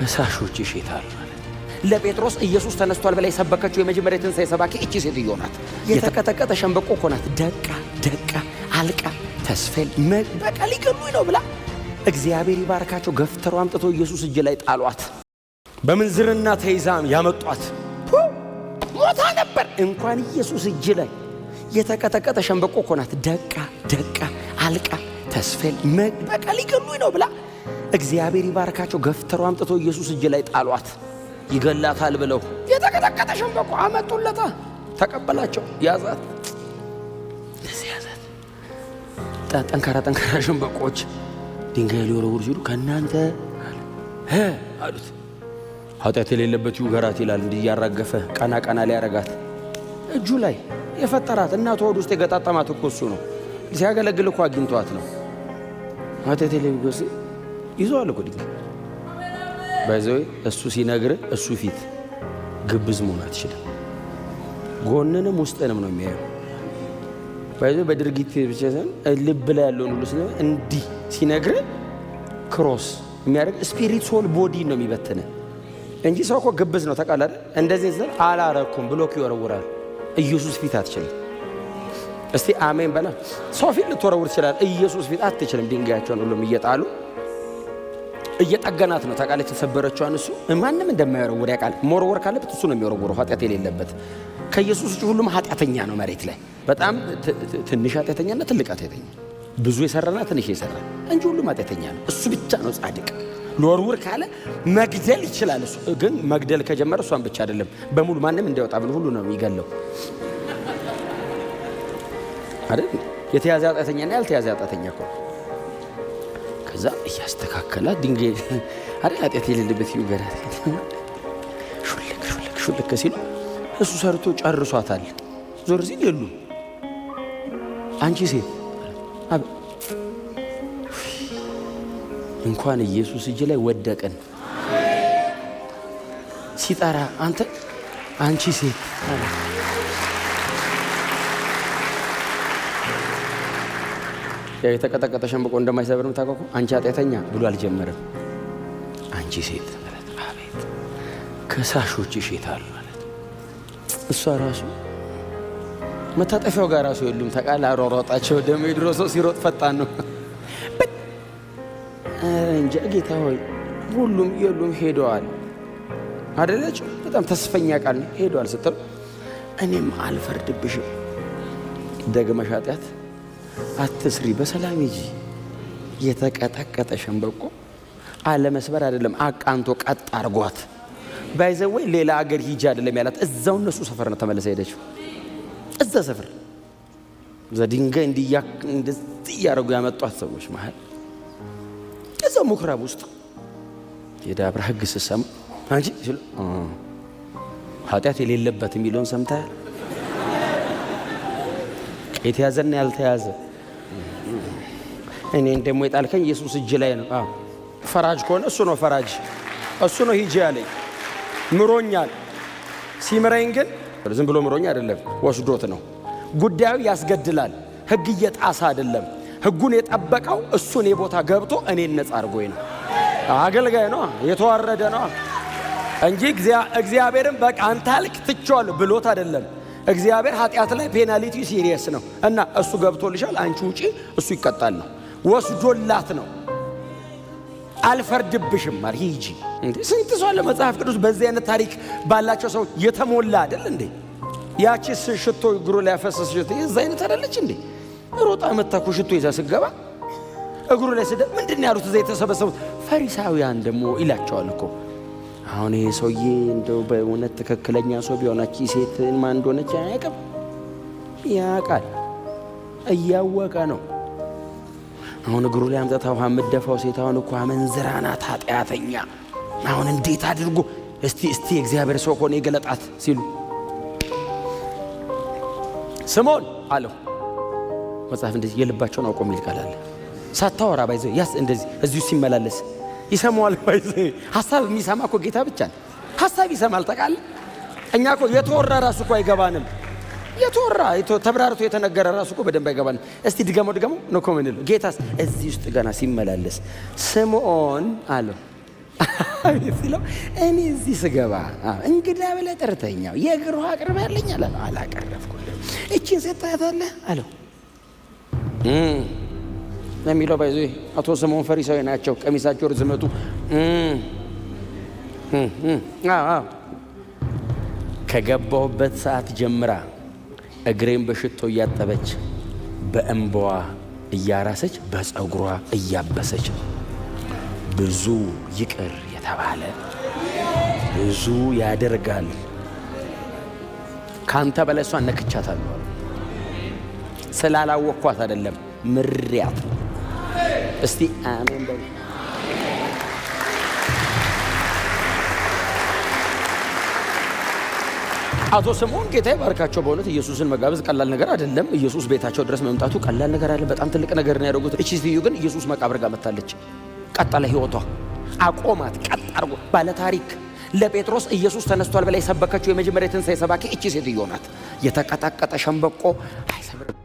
ከሳሾች ይሸታሉ ማለት ለጴጥሮስ ኢየሱስ ተነስቷል ብላ የሰበከችው የመጀመሪያ ትንሣኤ ሰባኪ እቺ ሴትዮ ናት። የተቀጠቀጠ ሸንበቆ እኮ ናት። ደቃ አልቃ ተስፈል በቃ ሊገሉኝ ነው ብላ እግዚአብሔር ይባርካቸው ገፍተሩ አምጥቶ ኢየሱስ እጅ ላይ ጣሏት። በምንዝርና ተይዛም ያመጧት ሞታ ነበር። እንኳን ኢየሱስ እጅ ላይ የተቀጠቀጠ ሸንበቆ እኮ ናት። ደቃ አልቃ ተስፈል በቃ ሊገሉኝ ነው ብላ እግዚአብሔር ይባርካቸው ገፍተሩ አምጥቶ ኢየሱስ እጅ ላይ ጣሏት። ይገላታል ብለው የተቀጠቀጠ ሸንበቆ አመጡለታ። ተቀበላቸው፣ ያዛት። ለዚህ ያዛት። ጠንካራ ሸንበቆች ድንጋይ ሊወረውሩ ሲሉ ከናንተ አሉት። ኃጢአት የሌለበት ይውገራት ይላል። እንዲህ ያራገፈ ቀና ሊያረጋት እጁ ላይ የፈጠራት እናቷ ሆድ ውስጥ የገጣጠማት እኮ እሱ ነው። ሲያገለግል እኮ አግኝቷት ነው። ኃጢአት የሌለበት ይዟል እኮ ድንጋይ ባይዘው እሱ ሲነግር እሱ ፊት ግብዝ መሆን አትችልም። ጎንንም ውስጥንም ነው የሚያየው። ባይዘው በድርጊት ብቻ ሳይሆን ልብ ላይ ያለውን ሁሉ እንዲህ ሲነግር ክሮስ የሚያደርግ ስፒሪት ሶል ቦዲ ነው የሚበትነ እንጂ ሰው እኮ ግብዝ ነው ተቃላደ እንደዚህ ዘል አላረኩም ብሎክ ይወረውራል። ኢየሱስ ፊት አትችልም። እስቲ አሜን በላ። ሰው ፊት ልትወረውር ይችላል። ኢየሱስ ፊት አትችልም። ድንጋያቸውን ሁሉም እየጣሉ እየጠገናት ነው። ታቃለች ተሰበረችዋን እሱ ማንንም እንደማይወረውር ያውቃል። መወርወር ካለበት እሱ ነው የሚወረውረው። ኃጢአት የሌለበት ከኢየሱስ ውጭ ሁሉም ኃጢአተኛ ነው። መሬት ላይ በጣም ትንሽ ኃጢአተኛና ትልቅ ኃጢአተኛ፣ ብዙ የሰራና ትንሽ የሰራ እንጂ ሁሉም ኃጢአተኛ ነው። እሱ ብቻ ነው ጻድቅ። ለወርውር ካለ መግደል ይችላል። እሱ ግን መግደል ከጀመረ እሷን ብቻ አይደለም በሙሉ ማንንም እንዳይወጣ ብሎ ሁሉ ነው የሚገለው አይደል? የተያዘ ኃጢአተኛና ያልተያዘ ኃጢአተኛ እኮ ከዛ እያስተካከላት ድንጋይ አይደል ኃጢአት የሌለበት ይውገራት ሹልክ ሲሉ እሱ ሰርቶ ጨርሷታል። ዞር ሲል የሉ አንቺ ሴት እንኳን ኢየሱስ እጅ ላይ ወደቀን ሲጠራ አንቺ ሴት የተቀጠቀጠ ሸንበቆ እንደማይሰብርም ታውቁ። አንቺ ኃጢአተኛ ብሎ አልጀመረም። አንቺ ሴት ማለት አቤት ከሳሾች ይሸታሉ ማለት እሷ ራሱ መታጠፊያው ጋር ራሱ የሉም። ተቃላ አሯሯጣቸው ደም ድሮ ሰው ሲሮጥ ፈጣን ነው እንጂ ጌታ ሆይ ሁሉም የሉም ሄደዋል አይደለች። በጣም ተስፈኛ ቃል ነው ሄደዋል ስትል እኔም አልፈርድብሽም ደግመሽ ኃጢአት አትስሪ በሰላም ሂጂ። የተቀጠቀጠ ሸንበቆ አለመስበር አይደለም አቃንቶ ቀጥ አርጓት። ባይዘወይ ሌላ አገር ሂጂ አይደለም ያላት እዛው እነሱ ሰፈር ነው ተመለሰ ሄደችው። እዛ ሰፈር ዘድንጋይ እንደዚህ ያረጉ ያመጧት ሰዎች መሃል እዛው ምኩራብ ውስጥ የዳብራ ህግ ሲሰማ አንቺ ሲሉ ኃጢአት የሌለበት የሚለውን ሰምታል። የተያዘና ያልተያዘ እኔ እንደሞ የጣልከኝ ኢየሱስ እጅ ላይ ነው። ፈራጅ ከሆነ እሱ ነው ፈራጅ፣ እሱ ነው ሂጂ ያለኝ ምሮኛል። ሲምረኝ ግን ዝም ብሎ ምሮኝ አይደለም ወስዶት ነው። ጉዳዩ ያስገድላል። ህግ እየጣሰ አይደለም። ህጉን የጠበቀው እሱን የቦታ ገብቶ እኔን ነጻ አድርጎኝ ነው። አገልጋይ ነው፣ የተዋረደ ነው እንጂ እግዚአብሔርን በቃ አንተ አልክ ትቼዋለሁ ብሎት አይደለም። እግዚአብሔር ኃጢአት ላይ ፔናሊቲ ሲሪየስ ነው እና እሱ ገብቶልሻል አንቺ ውጪ እሱ ይቀጣል ነው ወስዶላት ነው። አልፈርድብሽም ማር ሂጂ እንዴ! ስንት ሰው ለመጽሐፍ ቅዱስ በዚህ አይነት ታሪክ ባላቸው ሰው የተሞላ አይደል እንዴ? ያቺስ ሽቶ እግሩ ላይ ያፈሰሰችው የዛ አይነት አይደለች እንዴ? ሮጣ መታኩ ሽቶ ይዛ ስገባ እግሩ ላይ ስደ ምንድነው ያሉት? እዛ የተሰበሰቡት ፈሪሳውያን ደግሞ ይላቸዋል እኮ አሁን ይሄ ሰውዬ እንደው በእውነት ትክክለኛ ሰው ቢሆናች ሴት ማን እንደሆነች አያውቅም። ያውቃል፣ እያወቀ ነው። አሁን እግሩ ላይ አምጥታ ውሃ የምትደፋው ሴት አሁን እኮ አመንዝራ ናት፣ ኃጢአተኛ። አሁን እንዴት አድርጎ እስቲ እግዚአብሔር ሰው ሆነ ይገለጣት ሲሉ ስምዖን አለው። መጽሐፍ እንደዚህ የልባቸውን አውቆ የሚል ቃል አለ። ሳታወራ ባይዘው ያስ እንደዚህ እዚሁ ሲመላለስ ይሰማዋል። ባይዘው ሐሳብ የሚሰማ እኮ ጌታ ብቻ ነው። ሐሳብ ይሰማል። ታውቃለህ፣ እኛ እኮ የተወራ ራሱ እኮ አይገባንም። የተወራ ተብራርቶ የተነገረ ራሱ እኮ በደንብ አይገባንም። እስቲ ድገመው ነው እኮ ምን ነው ጌታስ እዚህ ውስጥ ገና ሲመላለስ ስምዖን አለው ሲለው እኔ እዚህ ስገባ እንግዳ ብለህ ጠርተኛው የእግር ውሃ አቅርበህልኝ አለ። አላቀረብኩልህም። እቺን ሴት ታያታለህ አለው። የሚለው ባይዞ አቶ ስምዖን ፈሪሳዊ ናቸው። ቀሚሳቸው ርዝመቱ ከገባሁበት ሰዓት ጀምራ እግሬን በሽቶ እያጠበች በእንባዋ እያራሰች በፀጉሯ እያበሰች ብዙ ይቅር የተባለ ብዙ ያደርጋል። ካንተ በላይ እሷን ነክቻታለሁ። ስላላወቅኳት አይደለም ምሪያት። እስቲ አሜን በሉ። አቶ ስምዖን ጌታ ይባርካቸው። በእውነት ኢየሱስን መጋበዝ ቀላል ነገር አይደለም። ኢየሱስ ቤታቸው ድረስ መምጣቱ ቀላል ነገር አይደለም። በጣም ትልቅ ነገር ነው ያደረጉት። እቺ ሴትዮ ግን ኢየሱስ መቃብር ጋር መታለች። ቀጠለ ህይወቷ፣ አቆማት። ቀጥ አድርጎ ባለ ታሪክ ለጴጥሮስ ኢየሱስ ተነስቷል ብላ የሰበከችው የመጀመሪያ የትንሣኤ ሰባኪ እቺ ሴትዮ ናት። የተቀጠቀጠ ሸምበቆ አይሰብርም።